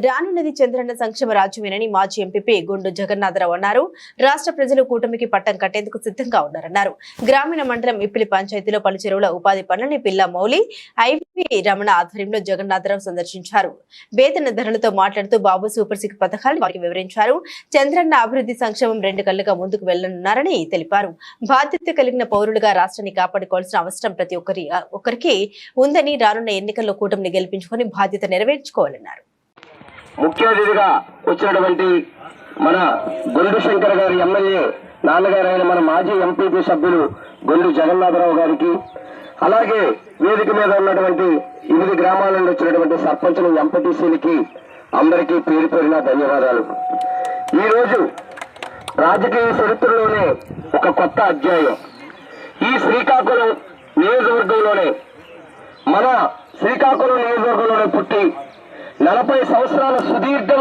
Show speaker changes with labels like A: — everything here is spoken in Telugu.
A: రానున్నది చంద్రన్న సంక్షేమ రాజ్యమేనని మాజీ ఎంపీ గుండు జగన్నాథరావు అన్నారు. రాష్ట్ర ప్రజలు కూటమికి పట్టం కట్టేందుకు సిద్ధంగా ఉన్నారన్నారు. గ్రామీణ మండలం ఇప్పిలి పంచాయతీలో పలు చెరువుల ఉపాధి పనులని పిల్ల మౌలి, ఐవి రమణ ఆధ్వర్యంలో జగన్నాథరావు సందర్శించారు. వేతన ధరలతో మాట్లాడుతూ బాబు సూపర్ సిక్స్ పథకాలు వారికి వివరించారు. చంద్రన్న అభివృద్ధి సంక్షేమం రెండు కళ్లుగా ముందుకు వెళ్లనున్నారని తెలిపారు. బాధ్యత కలిగిన పౌరులుగా రాష్ట్రాన్ని కాపాడుకోవాల్సిన అవసరం ప్రతి ఒక్కరికి ఉందని, రానున్న ఎన్నికల్లో కూటమిని గెలిపించుకొని బాధ్యత నెరవేర్చుకోవాలన్నారు.
B: ముఖ్య అతిథిగా వచ్చినటువంటి మన గొండు శంకర్ గారి ఎమ్మెల్యే నాన్నగారు అయిన మన మాజీ ఎంపీపీ సభ్యులు గొండు జగన్నాథరావు గారికి, అలాగే వేదిక మీద ఉన్నటువంటి 8 గ్రామాల నుండి వచ్చినటువంటి సర్పంచులు, ఎంపీటీసీలకి అందరికీ పేరు పేరున ధన్యవాదాలు. ఈరోజు రాజకీయ చరిత్రలోనే ఒక కొత్త అధ్యాయం. ఈ శ్రీకాకుళం నియోజకవర్గంలోనే పుట్టి 40 సంవత్సరాల సుదీర్ఘ